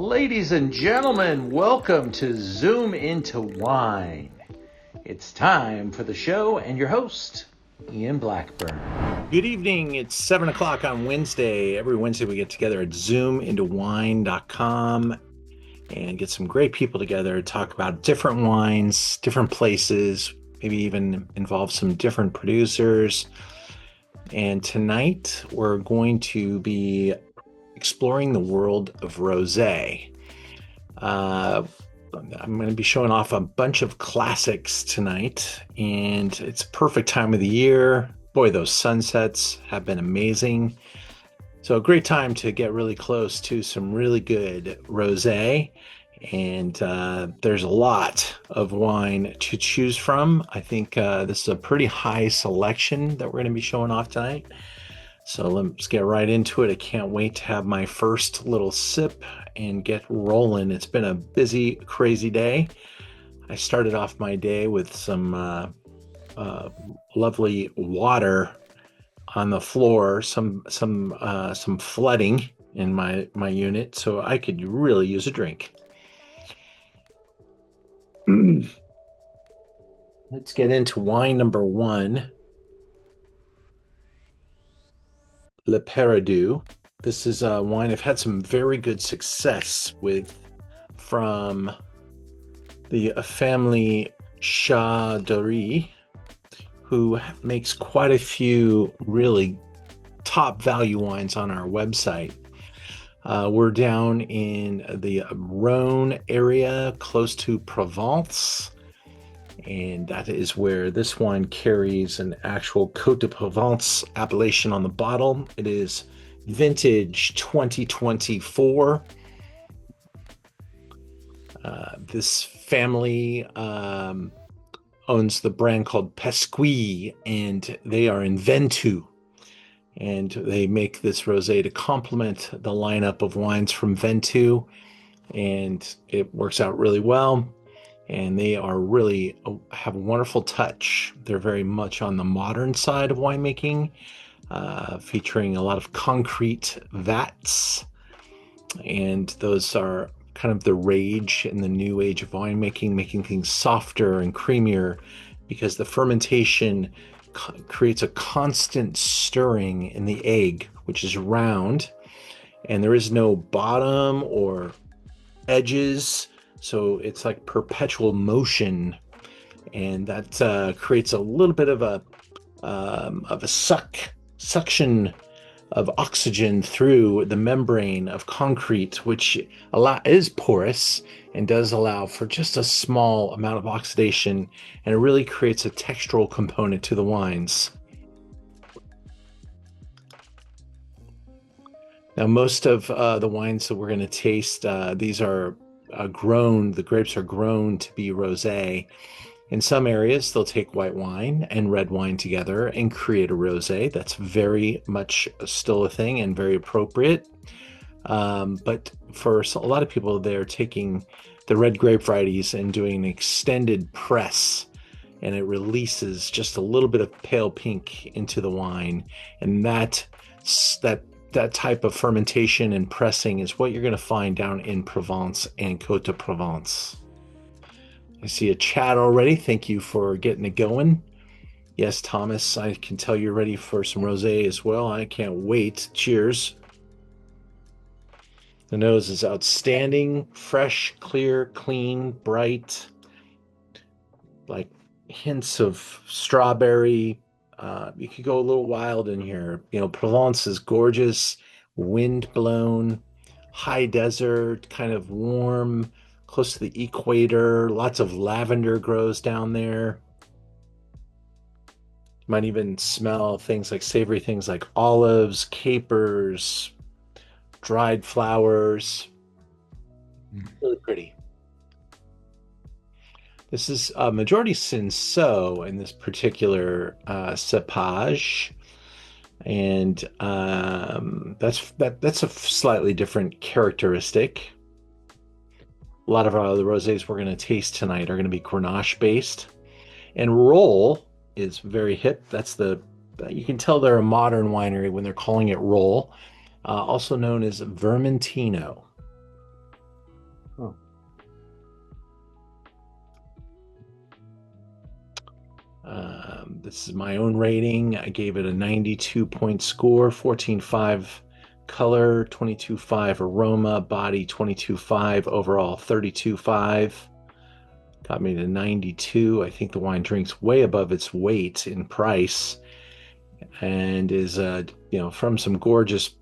Ladies and gentlemen, welcome to Zoom into Wine. It's time for the show and your host, Ian Blackburn. Good evening. It's 7 o'clock on Wednesday. Every Wednesday we get together at zoomintowine.com and get some great people together to talk about different wines, different places, maybe even involve some different producers. And tonight we're going to be exploring the world of Rosé. I'm going to be showing off a bunch of classics tonight, and it's a perfect time of the year. Boy, those sunsets have been amazing. So a great time to get really close to some really good Rosé. And there's a lot of wine to choose from. I think this is a pretty high selection that we're going to be showing off tonight. So let's get right into it. I can't wait to have my first little sip and get rolling. It's been a busy, crazy day. I started off my day with some lovely water on the floor, some flooding in my unit, so I could really use a drink. Let's get into wine number one. Le Paradou. This is a wine I've had some very good success with from the family Chaudiere, who makes quite a few really top value wines on our website. We're down in the Rhone area, close to Provence, and that is where this wine carries an actual Côtes de Provence appellation on the bottle. It is vintage 2024. This family owns the brand called Pasquis, and they are in Ventoux. And they make this rosé to complement the lineup of wines from Ventoux, and it works out really well. And they are really have a wonderful touch. They're very much on the modern side of winemaking, featuring a lot of concrete vats. And those are kind of the rage in the new age of winemaking, making things softer and creamier because the fermentation creates a constant stirring in the egg, which is round, and there is no bottom or edges. So it's like perpetual motion, and that creates a little bit of a suction of oxygen through the membrane of concrete, which is porous and does allow for just a small amount of oxidation, and it really creates a textural component to the wines. Now, most of the wines that we're going to taste, these are the grapes are grown to be rosé. In some areas, they'll take white wine and red wine together and create a rosé. That's very much still a thing and very appropriate. But for a lot of people, they're taking the red grape varieties and doing an extended press, and it releases just a little bit of pale pink into the wine. And that type of fermentation and pressing is what you're going to find down in Provence and Côtes de Provence. I see a chat already. Thank you for getting it going. Yes, Thomas, I can tell you're ready for some rosé as well. I can't wait. Cheers. The nose is outstanding, fresh, clear, clean, bright, like hints of strawberry. You could go a little wild in here. You know, Provence is gorgeous, wind blown, high desert, kind of warm, close to the equator. Lots of lavender grows down there. You might even smell savory things like olives, capers, dried flowers. Really pretty. This is a majority Cinsault in this particular cepage, and that's a slightly different characteristic. A lot of the rosés we're going to taste tonight are going to be Grenache based, and Roll is very hip. You can tell they're a modern winery when they're calling it Roll, also known as Vermentino. This is my own rating. I gave it a 92-point score, 14.5 color, 22.5 aroma, body 22.5, overall 32.5. Got me to 92. I think the wine drinks way above its weight in price and is from some gorgeous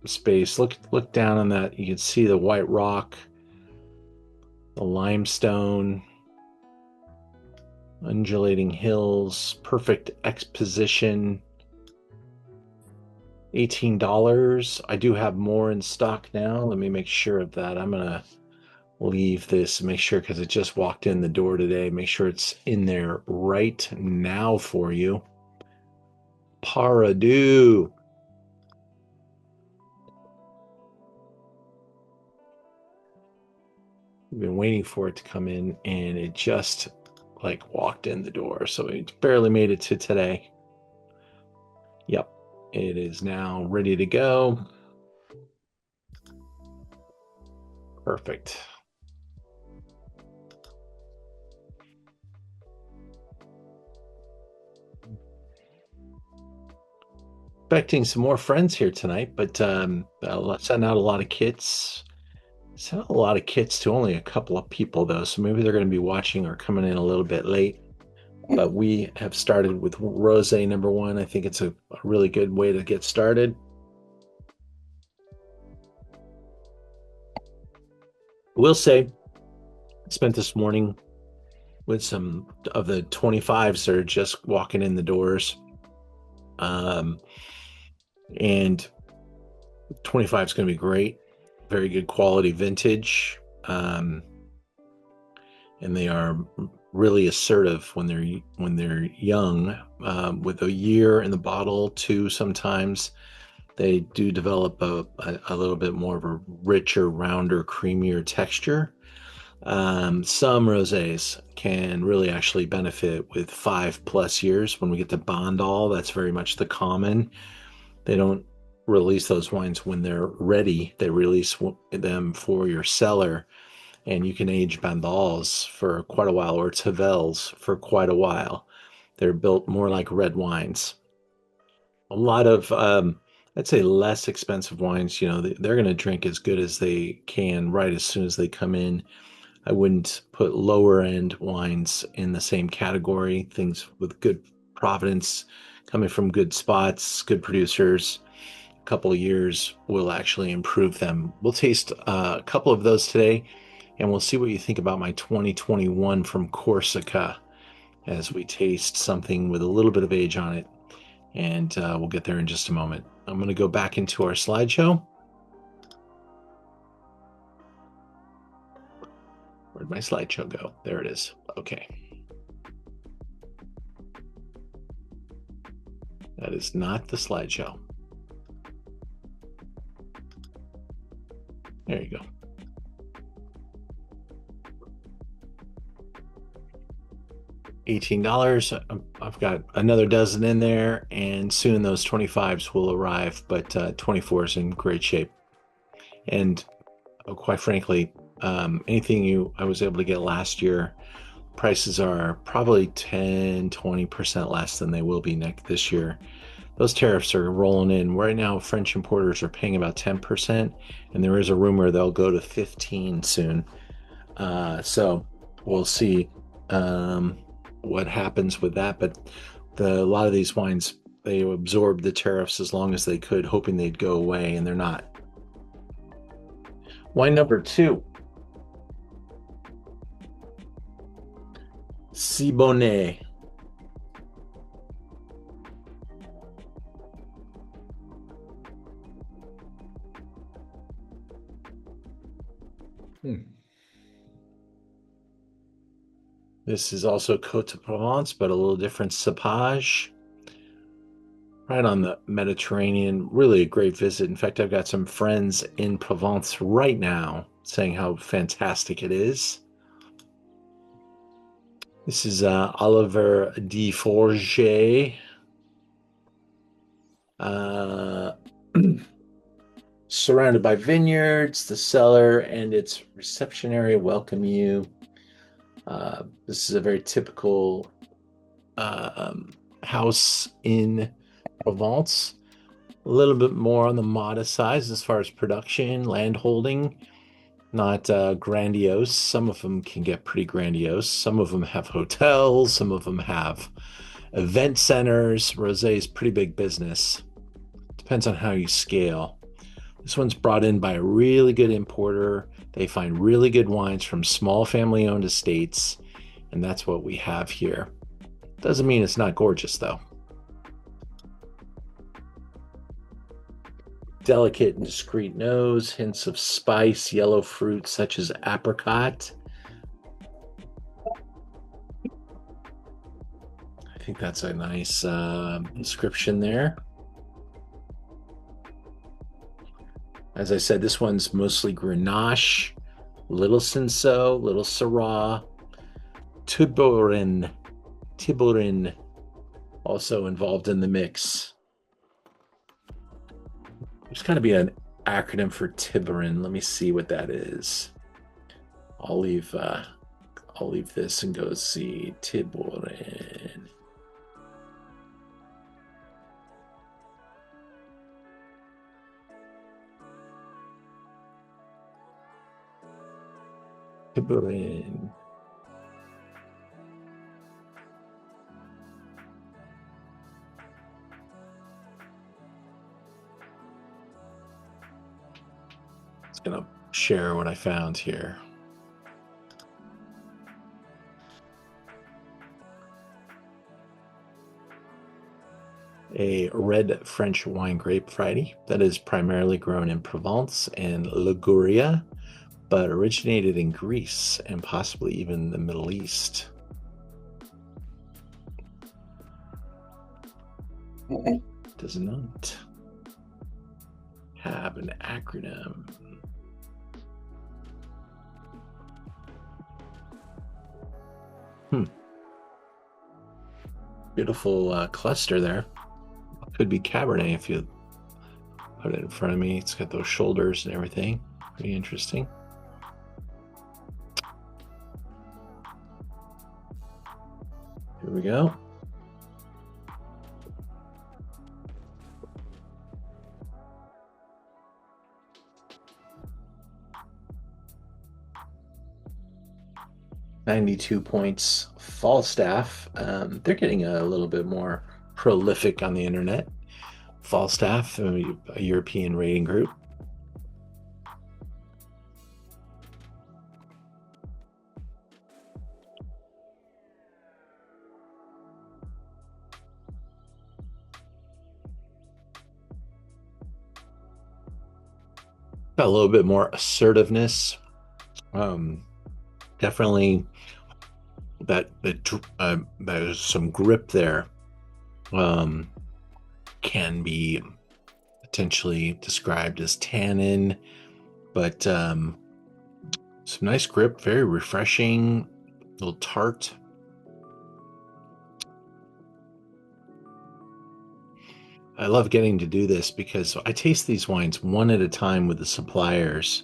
space. Look down on that. You can see the white rock, the limestone, undulating hills, perfect exposition. $18. I do have more in stock now. Let me make sure of that. I'm gonna leave this and make sure, because it just walked in the door today, make sure it's in there right now for you. Paradou. We've been waiting for it to come in, and it just walked in the door, so it barely made it to today. Yep, it is now ready to go. Perfect. Expecting some more friends here tonight, but I'll send out a lot of kits. Sent out a lot of kits to only a couple of people, though, so maybe they're going to be watching or coming in a little bit late. But we have started with Rosé #1. I think it's a really good way to get started. I will say, I spent this morning with some of the 25s that are just walking in the doors. And 25 is going to be great. Very good quality vintage. And they are really assertive when they're young. With a year in the bottle, two sometimes, they do develop a little bit more of a richer, rounder, creamier texture. Some rosés can really actually benefit with 5+ years. When we get to Bandol, that's very much the common. They don't release those wines when they're ready. They release them for your cellar, and you can age Bandols for quite a while, or Tavels for quite a while. They're built more like red wines. A lot of, I'd say, less expensive wines, they're going to drink as good as they can right as soon as they come in. I wouldn't put lower end wines in the same category. Things with good provenance, coming from good spots, good producers. A couple of years will actually improve them. We'll taste a couple of those today, and we'll see what you think about my 2021 from Corsica as we taste something with a little bit of age on it. And we'll get there in just a moment. I'm going to go back into our slideshow. Where'd my slideshow go? There it is. Okay. That is not the slideshow. There you go. $18. I've got another dozen in there, and soon those 25s will arrive, but 24 is in great shape. And quite frankly, anything I was able to get last year, prices are probably 10-20% less than they will be this year. Those tariffs are rolling in. Right now, French importers are paying about 10%, and there is a rumor they'll go to 15 soon. So we'll see what happens with that. But a lot of these wines, they absorbed the tariffs as long as they could, hoping they'd go away, and they're not. Wine #2. Cibonne. This is also Côtes de Provence, but a little different cepage. Right on the Mediterranean. Really a great visit. In fact, I've got some friends in Provence right now saying how fantastic it is. This is Oliver de Forget. Surrounded by vineyards, the cellar and its reception area welcome you. This is a very typical house in Provence. A little bit more on the modest size as far as production, land holding, not grandiose. Some of them can get pretty grandiose. Some of them have hotels, some of them have event centers. Rosé is pretty big business. Depends on how you scale. This one's brought in by a really good importer. They find really good wines from small family-owned estates, and that's what we have here. Doesn't mean it's not gorgeous, though. Delicate and discreet nose, hints of spice, yellow fruit such as apricot. I think that's a nice description there. As I said, this one's mostly Grenache, little Cinsault, little Syrah, Tiburon also involved in the mix. There's got to be an acronym for Tiburon. Let me see what that is. I'll leave this and go see Tiburon. Tiburon. It's gonna share what I found here. A red French wine grape variety that is primarily grown in Provence and Liguria, but originated in Greece and possibly even the Middle East. Does not have an acronym. Beautiful cluster there. Could be Cabernet if you put it in front of me. It's got those shoulders and everything. Pretty interesting. Here we go. $92 points. Falstaff. They're getting a little bit more prolific on the internet. Falstaff, a European rating group. Got a little bit more assertiveness. Definitely there's some grip there. Can be potentially described as tannin, but some nice grip, very refreshing, a little tart. I love getting to do this because I taste these wines one at a time with the suppliers.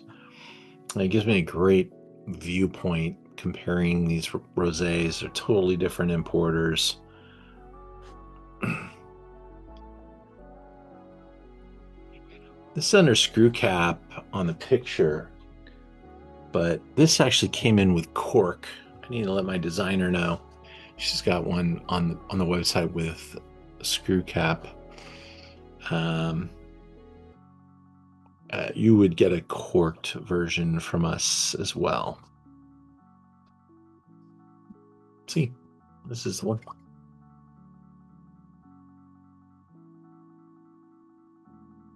And it gives me a great viewpoint comparing these rosés. They're totally different importers. This is under screw cap on the picture, but this actually came in with cork. I need to let my designer know. She's got one on the website with a screw cap. You would get a corked version from us as well. See, this is the one.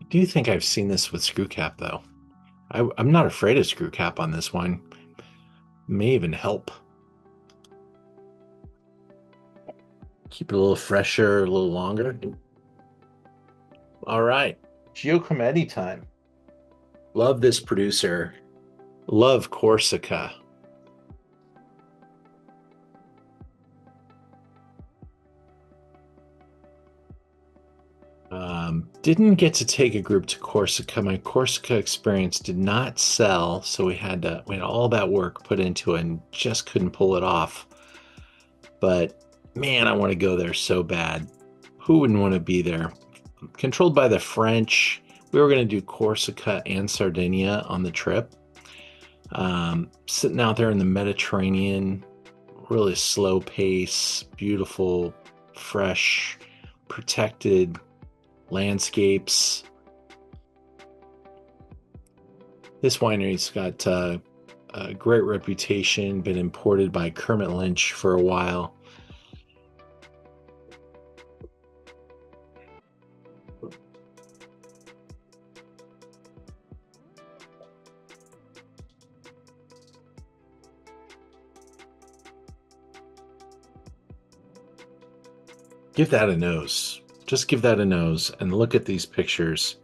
I do think I've seen this with screw cap, though. I'm not afraid of screw cap on this one. May even help. Keep it a little fresher, a little longer. All right, Giacometti time. Love this producer. Love Corsica. Didn't get to take a group to Corsica. My Corsica experience did not sell, so we had all that work put into it and just couldn't pull it off. But Man, I want to go there so bad. Who wouldn't want to be there? Controlled by the French. We were going to do Corsica and Sardinia on the trip. Sitting out there in the Mediterranean, really slow pace, beautiful, fresh, protected landscapes. This winery's got a great reputation, been imported by Kermit Lynch for a while. Give that a nose. Just give that a nose and look at these pictures.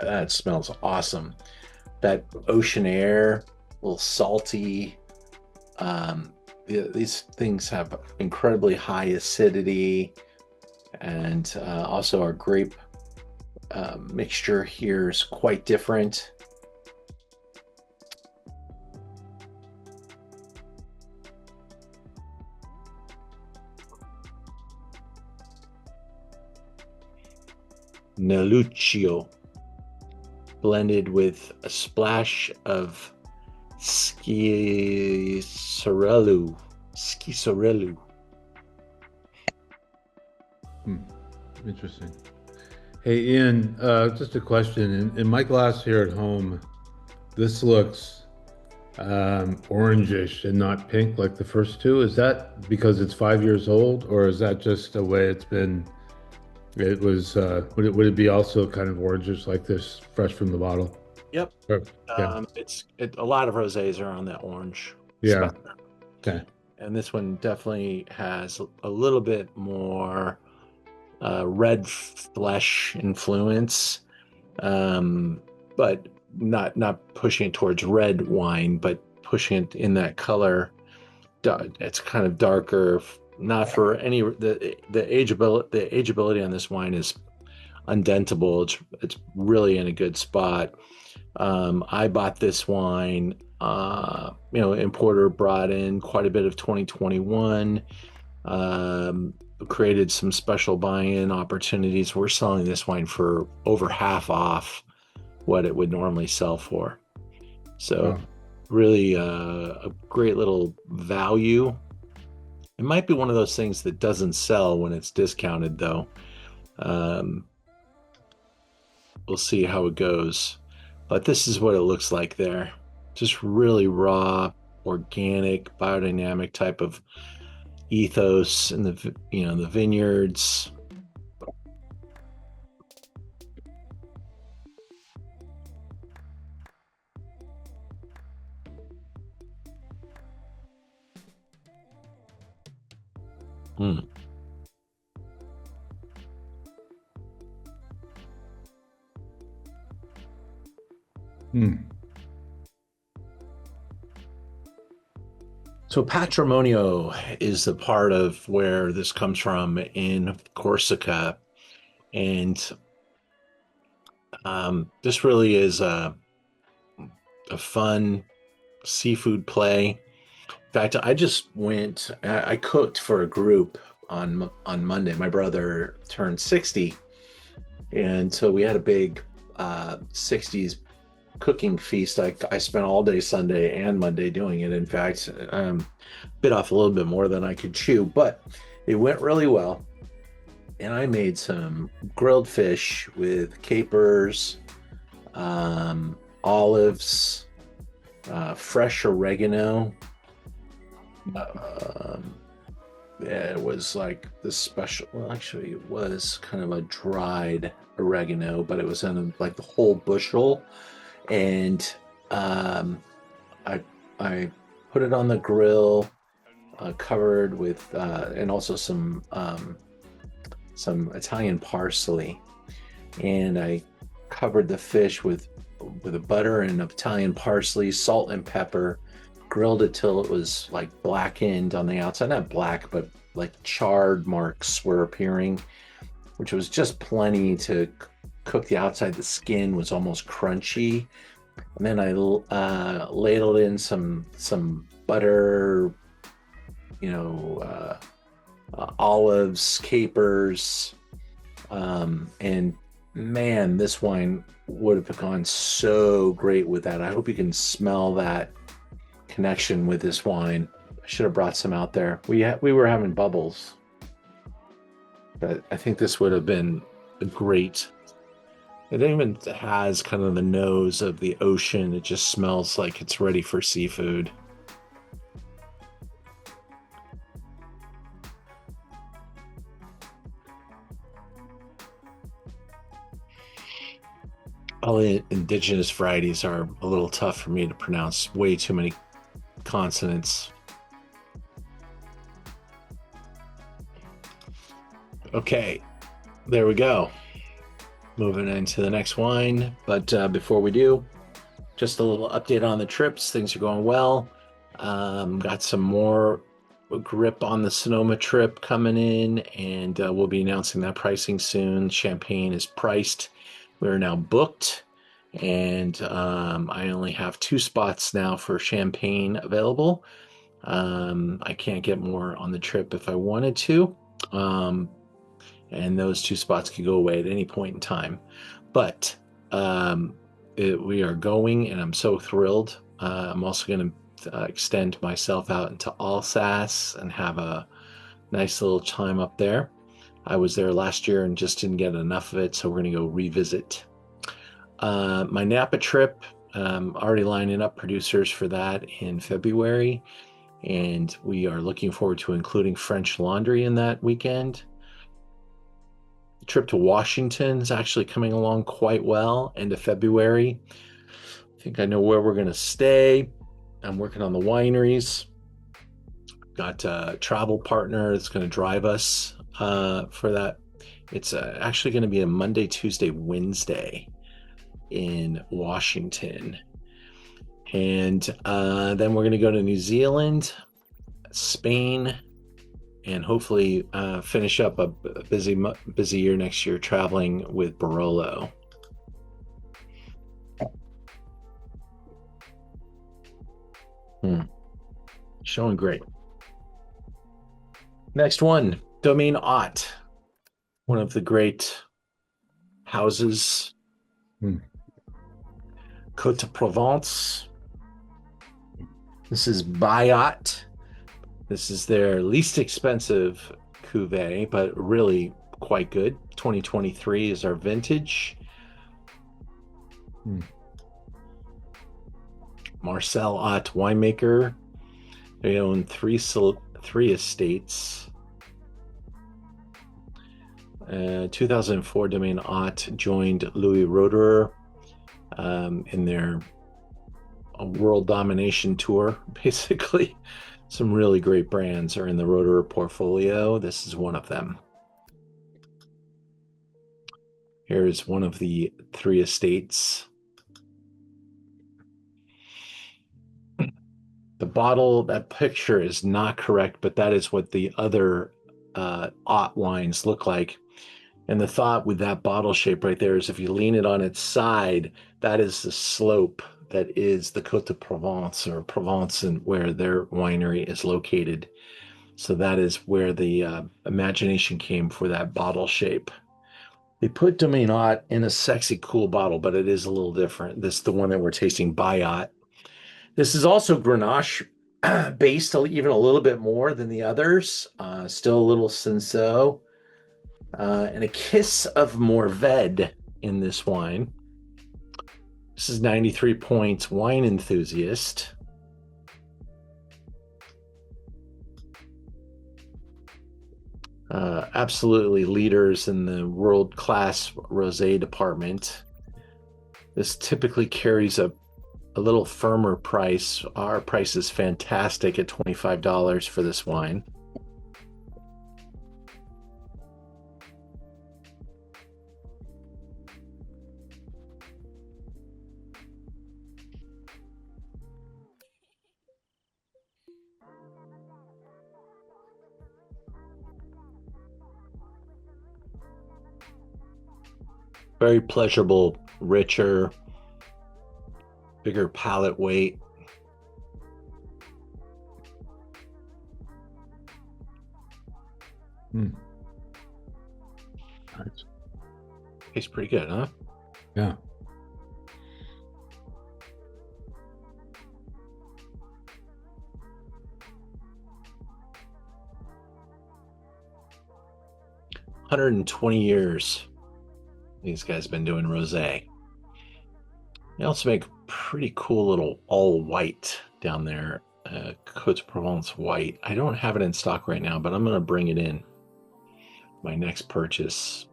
That smells awesome. That ocean air, a little salty. These things have incredibly high acidity, and also our grape mixture here is quite different. Neluccio, blended with a splash of Schisorello. Interesting. Hey, Ian, just a question. In my glass here at home, this looks orangish and not pink like the first two. Is that because it's 5 years old, or is that just the way it's been? It was, would it be also kind of orangish like this, fresh from the bottle? Yep. Yeah. A lot of rosés are on that orange Yeah. spectrum. Okay. And this one definitely has a little bit more red flesh influence, but not pushing it towards red wine, but pushing it in that color. It's kind of darker. Not for any the ageability on this wine is undentable. It's really in a good spot. I bought this wine. Importer brought in quite a bit of 2021. Created some special buy-in opportunities. We're selling this wine for over half off what it would normally sell for. So, really a great little value. It might be one of those things that doesn't sell when it's discounted, though. We'll see how it goes. But this is what it looks like there. Just really raw, organic, biodynamic type of ethos in the vineyards. Mm. So Patrimonio is the part of where this comes from in Corsica, and this really is a fun seafood play. In fact, I cooked for a group on Monday. My brother turned 60, and so we had a big 60s cooking feast. I spent all day Sunday and Monday doing it. In fact, bit off a little bit more than I could chew, but it went really well. And I made some grilled fish with capers, olives, fresh oregano. It was like this special, well, actually it was kind of a dried oregano, but it was in like the whole bushel. And I put it on the grill, covered with and also some Italian parsley, and I covered the fish with a butter and Italian parsley, salt and pepper, grilled it till it was like blackened on the outside, not black, but like charred marks were appearing, which was just plenty to cooked the outside. The skin was almost crunchy. And then I ladled in some butter, olives, capers, and man, this wine would have gone so great with that. I hope you can smell that connection with this wine. I should have brought some out there. We were having bubbles, but I think this would have been a great. It even has kind of the nose of the ocean. It just smells like it's ready for seafood. All the indigenous varieties are a little tough for me to pronounce. Way too many consonants. Okay, there we go. Moving into the next wine. But before we do, just a little update on the trips. Things are going well. Got some more grip on the Sonoma trip coming in, and we'll be announcing that pricing soon. Champagne is priced. We're now booked, and I only have 2 spots now for champagne available. I can't get more on the trip if I wanted to. And those 2 spots could go away at any point in time. But we are going, and I'm so thrilled. I'm also going to extend myself out into Alsace and have a nice little time up there. I was there last year and just didn't get enough of it, so we're going to go revisit. My Napa trip, already lining up producers for that in February, and we are looking forward to including French Laundry in that weekend. The trip to Washington is actually coming along quite well, end of February. I think I know where we're going to stay. I'm working on the wineries. Got a travel partner that's going to drive us for that. It's actually going to be a Monday, Tuesday, Wednesday in Washington. And then we're going to go to New Zealand, Spain, and hopefully finish up a busy year next year traveling with Barolo. Showing great. Next one, Domaine Haute, one of the great houses. Côtes de Provence. This is Bayat. This is their least expensive cuvee, but really quite good. 2023 is our vintage. Marcel Haute winemaker. They own three estates. 2004, Domaine Haute joined Louis Roederer in their world domination tour, basically. Some really great brands are in the Roederer portfolio. This is one of them. Here is one of the 3 estates. The bottle, that picture is not correct, but that is what the other Haute wines look like. And the thought with that bottle shape right there is if you lean it on its side, that is the slope that is the Côte de Provence, or Provence, and where their winery is located. So that is where the imagination came for that bottle shape. They put Domaine Haute in a sexy, cool bottle, but it is a little different. This is the one that we're tasting, Bayat. This is also Grenache based even a little bit more than the others. Still a little Cinsault. And a kiss of Mourvedre in this wine. This is 93 points, Wine Enthusiast. Absolutely leaders in the world-class rosé department. This typically carries a little firmer price. Our price is fantastic at $25 for this wine. Very pleasurable, richer, bigger palate weight. Hmm. Nice. Tastes pretty good, huh? Yeah. 120 years these guys have been doing rosé. They also make pretty cool little all white down there. Côtes Provence white. I don't have it in stock right now, but I'm going to bring it in my next purchase.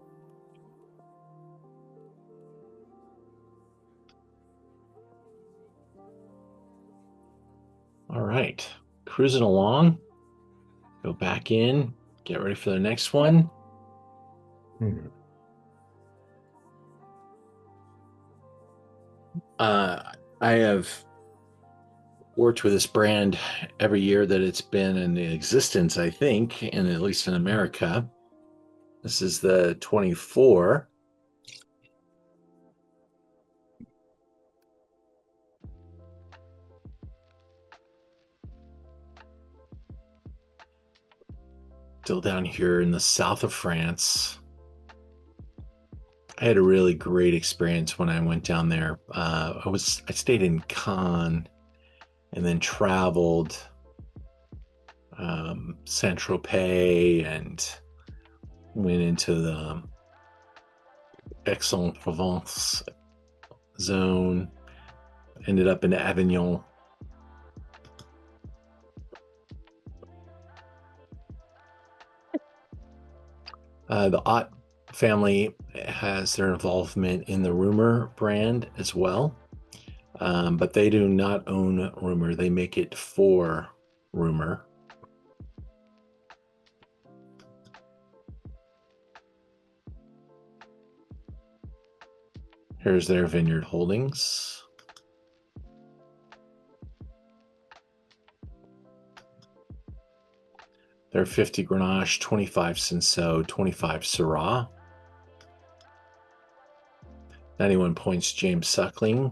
All right, cruising along. Go back in, get ready for the next one. Hmm. I have worked with this brand every year that it's been in existence, I think, and at least in America. This is the 24. Still down here in the south of France. I had a really great experience when I went down there. I stayed in Cannes and then traveled Saint Tropez and went into the Aix-en-Provence zone. Ended up in Avignon. The Ott family has their involvement in the Rumor brand as well, but they do not own Rumor. They make it for Rumor. Here's their vineyard holdings. They're 50 Grenache, 25 Cinsault, 25 Syrah. 91 points James Suckling.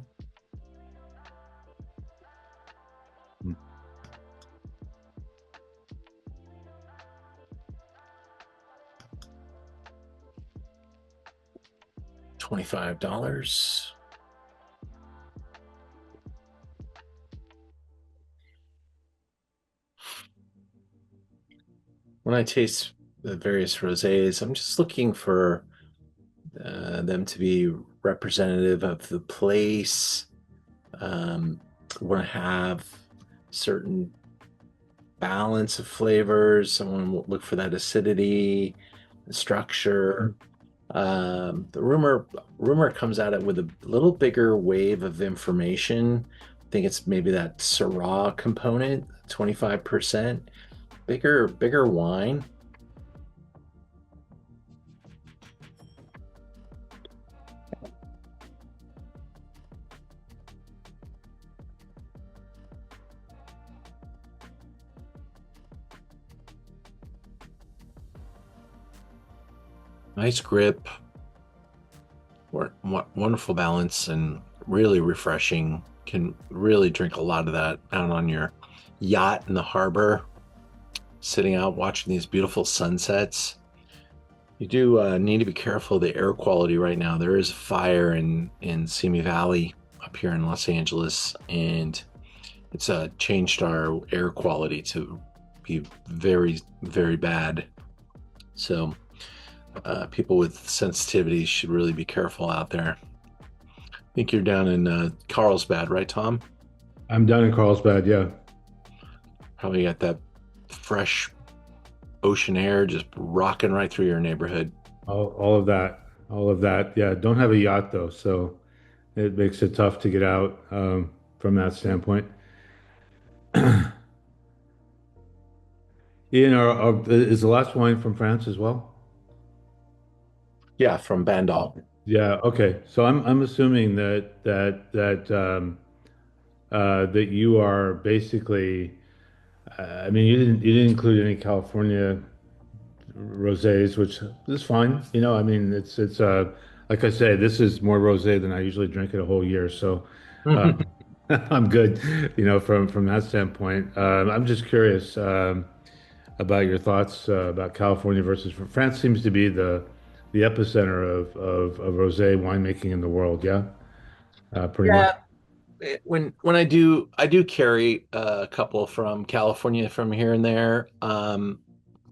Hmm. $25. When I taste the various rosés, I'm just looking for them to be representative of the place. Want to have certain balance of flavors. I want to look for that acidity, the structure. The rumor comes at it with a little bigger wave of information. I think it's maybe that Syrah component, 25%. Bigger wine. Nice grip. Wonderful balance and really refreshing. Can really drink a lot of that out on your yacht in the harbor, sitting out watching these beautiful sunsets. You do need to be careful of the air quality right now. There is a fire in Simi Valley up here in Los Angeles, and it's changed our air quality to be very, very bad. So people with sensitivities should really be careful out there. I think you're down in Carlsbad, right, Tom? I'm down in Carlsbad. Yeah. Probably got that fresh ocean air just rocking right through your neighborhood. All of that. All of that. Yeah. Don't have a yacht though, so it makes it tough to get out from that standpoint. Ian, is the last wine from France as well? Yeah, from Bandol. Yeah. Okay. So I'm assuming that you are basically. I mean, you didn't include any California rosés, which is fine. I mean, it's like I say, this is more rosé than I usually drink it a whole year. So I'm good, from that standpoint. I'm just curious about your thoughts about California versus France. Seems to be the epicenter of rosé winemaking in the world. Yeah, pretty much. Yeah, when I do carry a couple from California from here and there.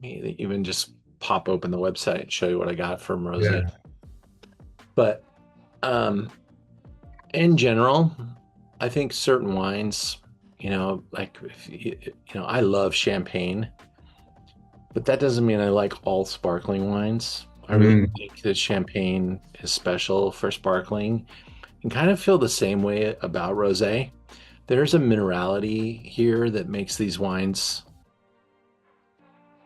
Even just pop open the website and show you what I got from Rosé. Yeah. But um, in general, I think certain wines, like I love champagne, but that doesn't mean I like all sparkling wines. I really Mm, think that champagne is special for sparkling and kind of feel the same way about rosé. There's a minerality here that makes these wines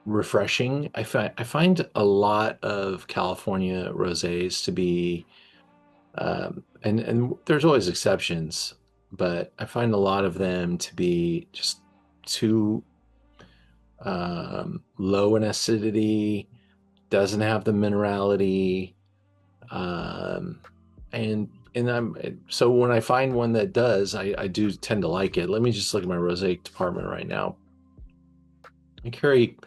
refreshing. I find a lot of California rosés to be, and there's always exceptions, but I find a lot of them to be just too low in acidity, doesn't have the minerality, um, and I'm so when I find one that does, I do tend to like it. Let me just look at my rosé department right now. I carry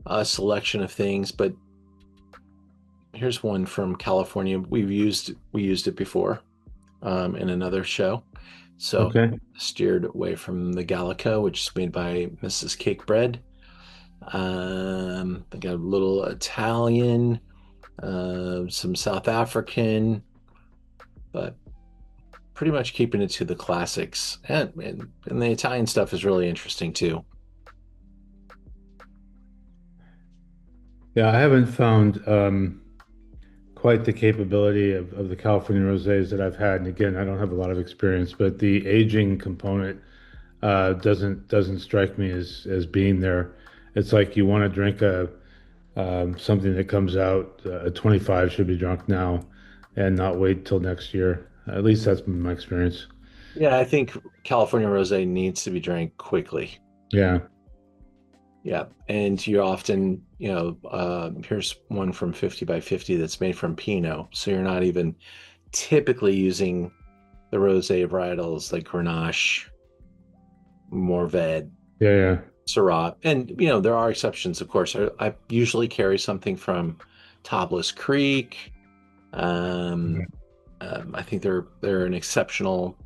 a selection of things, but here's one from California. We used it before in another show. So okay. steered away from the Gallico, which is made by Mrs. Cakebread. They got a little Italian, some South African, but pretty much keeping it to the classics. And the Italian stuff is really interesting too. Yeah, I haven't found quite the capability of the California rosés that I've had. And again, I don't have a lot of experience, but the aging component doesn't strike me as being there. It's like you want to drink a something that comes out at 25 should be drunk now and not wait till next year. At least that's been my experience. Yeah, I think California rosé needs to be drank quickly. Yeah. Yeah, and you often, here's one from 50 by 50 that's made from Pinot. So you're not even typically using the rosé varietals like Grenache, Morvet, Yeah, yeah. Syrah. And, there are exceptions, of course. I usually carry something from Topless Creek. Um, I think they're an exceptional,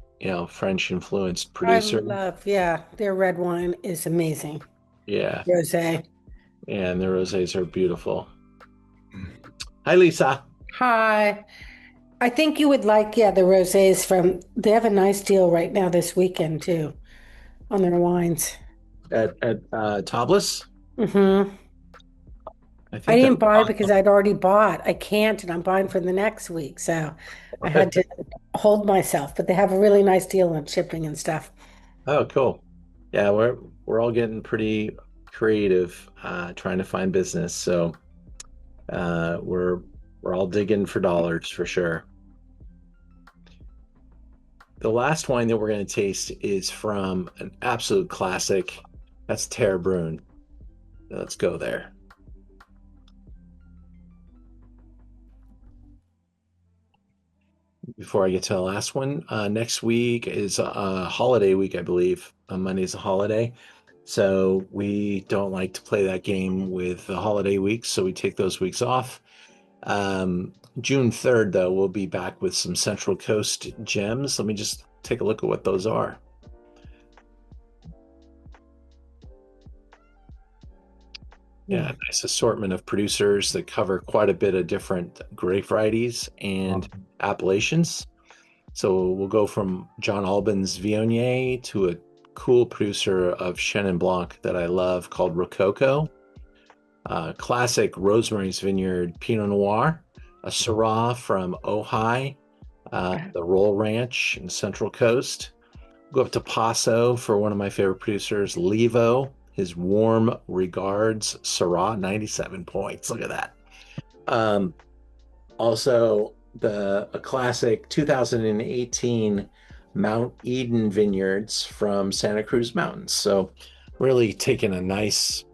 French influenced I producer. love, yeah, their red wine is amazing. Yeah, Rosé. and the rosés are beautiful. Hi, Lisa. Hi. I think you would like, yeah, the rosés they have a nice deal right now this weekend too on their wines. At Topless. Hmm. I I think that didn't buy because I'd already bought. I can't, and I'm buying for the next week. So I had to hold myself, but they have a really nice deal on shipping and stuff. oh, cool. Yeah, we're all getting pretty creative trying to find business. So we're all digging for dollars for sure. The last wine that we're going to taste is from an absolute classic. That's Terrebrune. Let's go there. Before I get to the last one, next week is a holiday week, I believe. Monday's a holiday. So we don't like to play that game with the holiday weeks, so we take those weeks off. June 3rd, though, we'll be back with some Central Coast gems. Let me just take a look at what those are. Yeah, nice assortment of producers that cover quite a bit of different grape varieties and appellations. So we'll go from John Albin's Viognier to a cool producer of Chenin Blanc that I love called Rococo. Classic Rosemary's Vineyard Pinot Noir, a Syrah from Ojai, the Roll Ranch in Central Coast. Go up to Paso for one of my favorite producers, Levo, his Warm Regards Syrah, 97 points. Look at that. Also, a classic 2018 Mount Eden Vineyards from Santa Cruz Mountains. So really taking a nice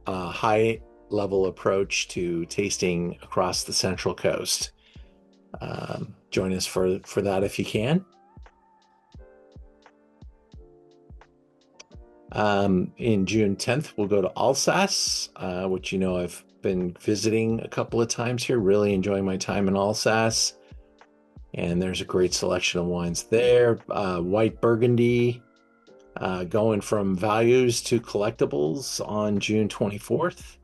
high level approach to tasting across the Central Coast. Join us for that if you can. In June 10th, we'll go to Alsace, which I've been visiting a couple of times here, really enjoying my time in Alsace. And there's a great selection of wines there. White Burgundy, going from values to collectibles on June 24th.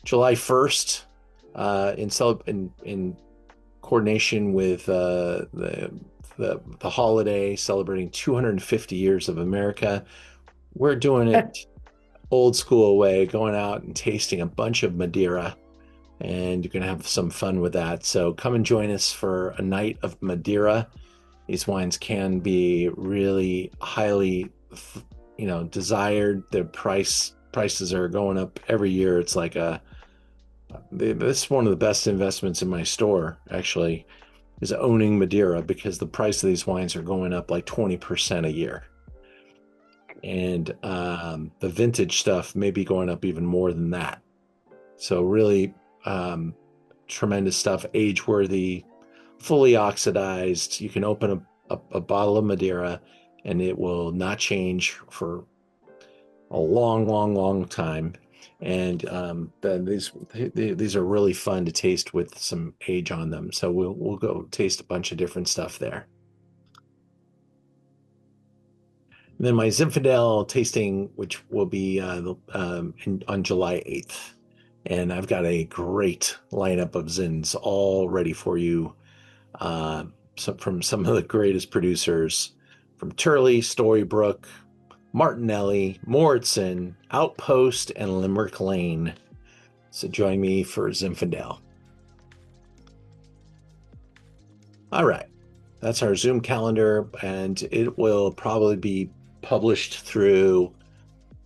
July 1st, in coordination with the holiday celebrating 250 years of America, we're doing it old school way, going out and tasting a bunch of Madeira, and you're going to have some fun with that. So come and join us for a night of Madeira. These wines can be really highly, desired. Their prices are going up every year. It's like this is one of the best investments in my store, actually, is owning Madeira, because the price of these wines are going up like 20% a year. And the vintage stuff may be going up even more than that. So really tremendous stuff, age-worthy, fully oxidized. You can open a bottle of Madeira and it will not change for a long, long, long time. And these are really fun to taste with some age on them. So we'll go taste a bunch of different stuff there. And then my Zinfandel tasting, which will be on July 8th. And I've got a great lineup of Zins all ready for you. From some of the greatest producers, from Turley, Storybrooke, Martinelli, Moritzen, Outpost, and Limerick Lane. So join me for Zinfandel. All right. That's our Zoom calendar, and it will probably be published through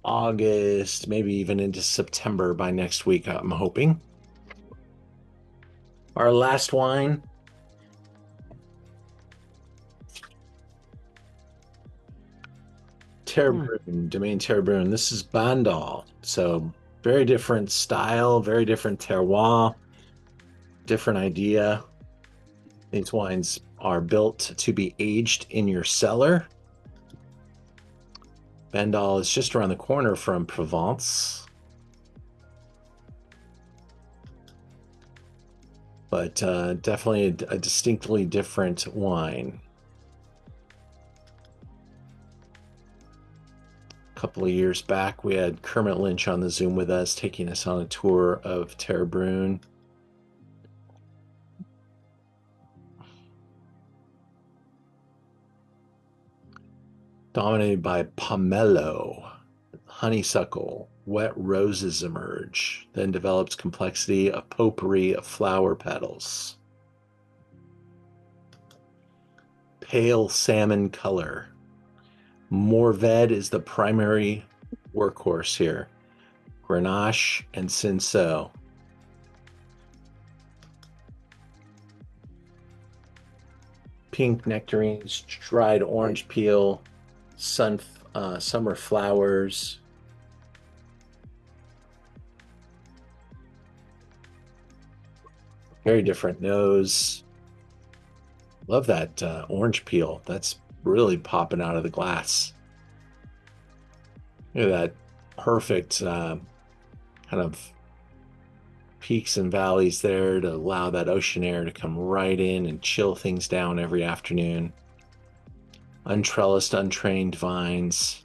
August, maybe even into September by next week, I'm hoping. Our last wine, Terrebrune, Domaine Terrebrune. This is Bandol. So very different style, very different terroir, different idea. These wines are built to be aged in your cellar. Bandol is just around the corner from Provence. But definitely a distinctly different wine. A couple of years back, we had Kermit Lynch on the Zoom with us, taking us on a tour of Terrebrune. Dominated by pomelo, honeysuckle, wet roses emerge, then develops complexity, a potpourri of flower petals. Pale salmon color. Morved is the primary workhorse here. Grenache and Cinsault. Pink nectarines, dried orange peel, summer flowers. Very different nose. Love that orange peel. That's really popping out of the glass. Look at that perfect kind of peaks and valleys there to allow that ocean air to come right in and chill things down every afternoon. Untrellised, untrained vines.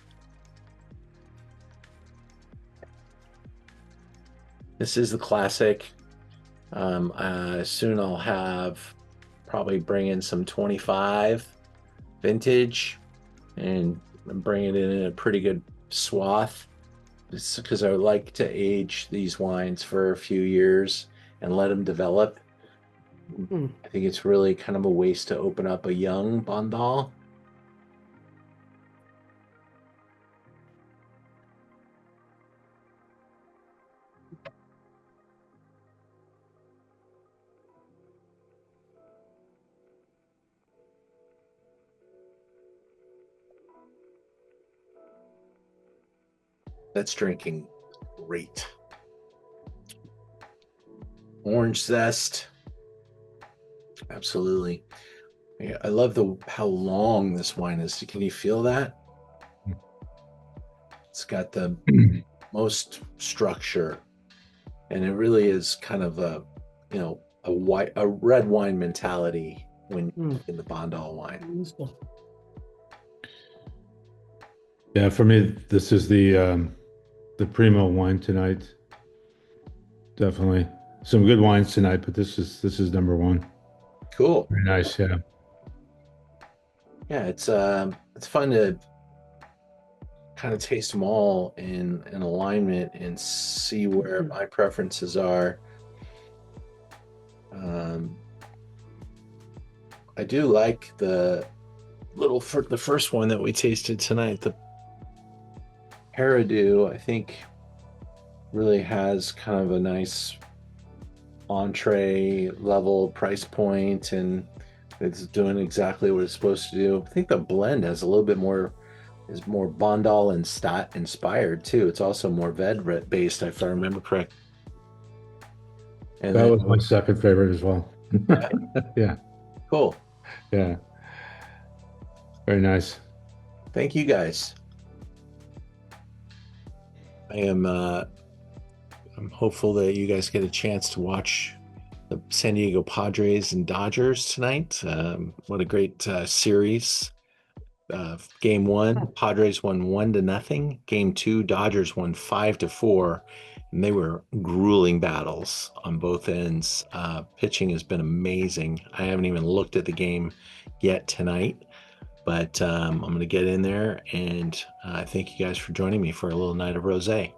This is the classic. Soon I'll have probably bring in some 25 vintage and bring it in a pretty good swath. It's because I like to age these wines for a few years and let them develop. I think it's really kind of a waste to open up a young Bandol. That's drinking great. Orange zest, Absolutely. Yeah, I love how long this wine is. Can you feel that? It's got the most structure, and it really is kind of a red wine mentality when in the Bandol wine. Yeah, for me, this is the primo wine tonight. Definitely some good wines tonight, but this is number one. Cool. Very nice, yeah. Yeah, it's fun to kind of taste them all in alignment and see where my preferences are. I do like the first one that we tasted tonight, the Paradou. I think really has kind of a nice entree level price point, and it's doing exactly what it's supposed to do. I think the blend has a little bit more is more Bandol and Stat inspired too. It's also more Ved based, if I remember correct. And That then, was my second favorite as well. Yeah, cool. yeah. Very nice. Thank you guys. I'm hopeful that you guys get a chance to watch the San Diego Padres and Dodgers tonight. What a great series. Game 1, Padres won 1-0. Game 2, Dodgers won 5-4. And they were grueling battles on both ends. Pitching has been amazing. I haven't even looked at the game yet tonight, but I'm going to get in there, and thank you guys for joining me for a little night of rosé.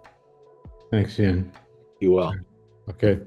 Thanks, Ian. You will. Okay.